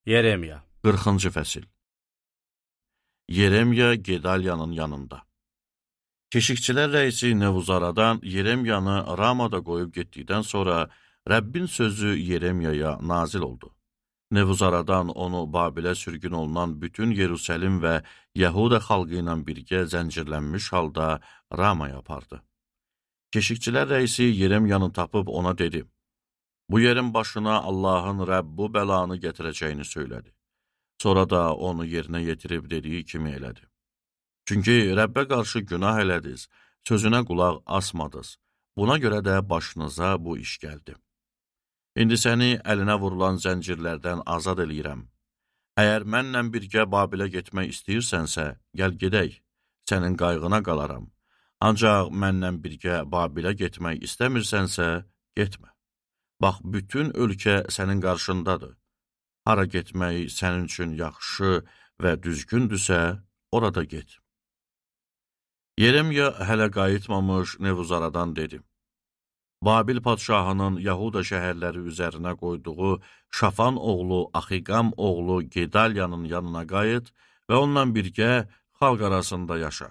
Yeremiya 40-cı fəsil. Yeremiya Gedalyanın yanında. Keşikçilər rəisi Nevuzaradan Yeremiyanı Ramada qoyub getdikdən sonra Rəbbin sözü Yeremiyaya nazil oldu. Nevuzaradan onu Babilə sürgün olunan bütün Yerusəlim və Yahuda xalqı ilə birgə zəncirlənmiş halda Ramaya apardı. Keşikçilər rəisi Yeremiyanı tapıb ona dedi: "Bu yerin başına Allahın Rəbb bu bəlanı gətirəcəyini söylədi." Sonra da onu yerinə yetirib dediyi kimi elədi. Çünki Rəbbə qarşı günah elədiniz, sözünə qulaq asmadınız. Buna görə də başınıza bu iş gəldi. İndi səni əlinə vurulan zəncirlərdən azad eləyirəm. Əgər mənlə birgə Babilə getmək istəyirsənsə, gəl gedək, sənin qayğına qalaram. Ancaq mənlə birgə Babilə getmək istəmirsənsə, getmə. Bax, bütün ölkə sənin qarşındadır. Hara getmək sənin üçün yaxşı və düzgündürsə, orada get. Yeremiya hələ qayıtmamış Nevuzaradan dedi: Babil padşahının Yahuda şəhərləri üzərinə qoyduğu Şafan oğlu Axiqam oğlu Gedalyanın yanına qayıt və onunla birgə xalq arasında yaşa.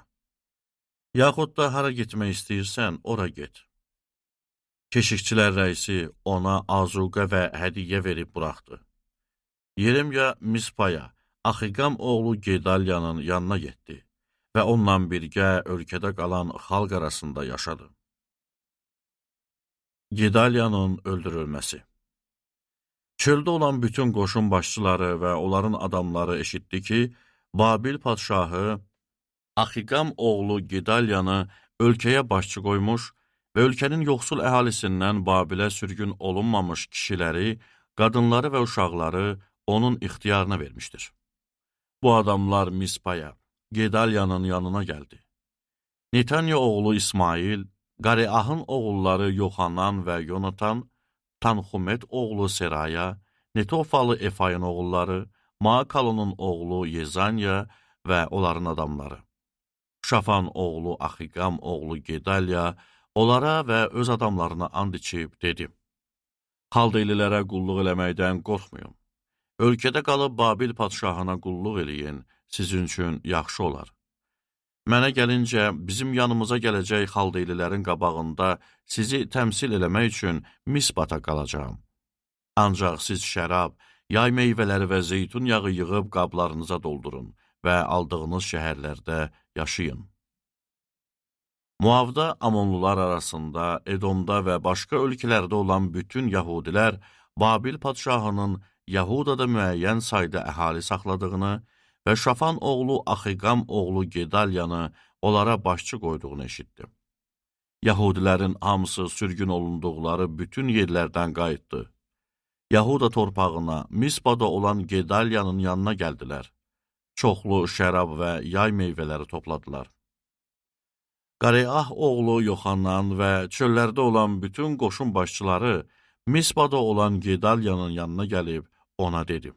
Yaxud da hara getmək istəyirsən, ora get. Keşikçilər rəisi ona azuqə və hədiyyə verib buraxdı. Yeremiya Mispaya, Axiqam oğlu Gedalyanın yanına getdi və onunla birgə ölkədə qalan xalq arasında yaşadı. Gedalyanın öldürülməsi. Çöldə olan bütün qoşun başçıları və onların adamları eşitdi ki, Babil padşahı Axiqam oğlu Gedalyanı ölkəyə başçı qoymuş və ölkənin yoxsul əhalisindən Babilə sürgün olunmamış kişiləri, qadınları və uşaqları onun ixtiyarına vermişdir. Bu adamlar Mispaya, Gedalyanın yanına gəldi. Netanya oğlu İsmail, Qareahın oğulları Yoxanan və Yonatan, Tanxumet oğlu Seraya, Netofalı Efayın oğulları, Maakalonun oğlu Yezanya və onların adamları. Şafan oğlu Axiqam oğlu Gedalya onlara və öz adamlarına and içib dedi: Xaldeylilərə qulluq eləməkdən qorxmayın. Ölkədə qalıb Babil padşahına qulluq eləyin, sizin üçün yaxşı olar. Mənə gəlincə, bizim yanımıza gələcək xaldeylilərin qabağında sizi təmsil eləmək üçün Mispata qalacağam. Ancaq siz şərab, yay meyvələri və zeytun yağı yığıb qablarınıza doldurun və aldığınız şəhərlərdə yaşayın. Muavda Amonlular arasında, Edomda və başqa ölkələrdə olan bütün Yahudilər Babil padşahının Yahudada müəyyən sayda əhali saxladığını və Şafan oğlu Axiqam oğlu Gedalyanı onlara başçı qoyduğunu eşitdi. Yahudilərin hamısı sürgün olunduqları bütün yerlərdən qayıtdı. Yahuda torpağına, Mispada olan Gedalyanın yanına gəldilər. Çoxlu şərab və yay meyvələri topladılar. Qareah oğlu Yoxanan və çöllərdə olan bütün qoşun başçıları Mispada olan Gedalyanın yanına gəlib ona dedi: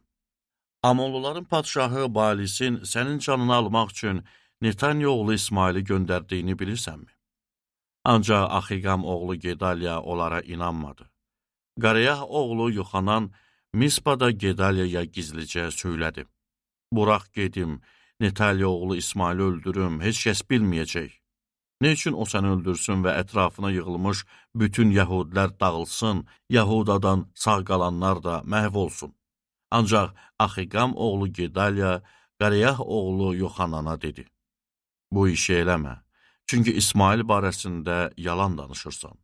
Amonluların padşahı Balisin sənin canını almaq üçün Netanya oğlu İsmaili göndərdiyini bilirsənmi? Ancaq Axiqam oğlu Gedalya onlara inanmadı. Qareah oğlu Yoxanan Mispada Gedalyaya gizlicə söylədi: Burax gedim, Netanya oğlu İsmaili öldürüm, heç kəs bilməyəcək. Ne üçün o səni öldürsün və ətrafına yığılmış bütün Yahudilər dağılsın, Yahudadan sağ qalanlar da məhv olsun. Ancaq Axiqam oğlu Gedalya, Qareah oğlu Yoxanana dedi: Bu işi eləmə, çünki İsmail barəsində yalan danışırsan.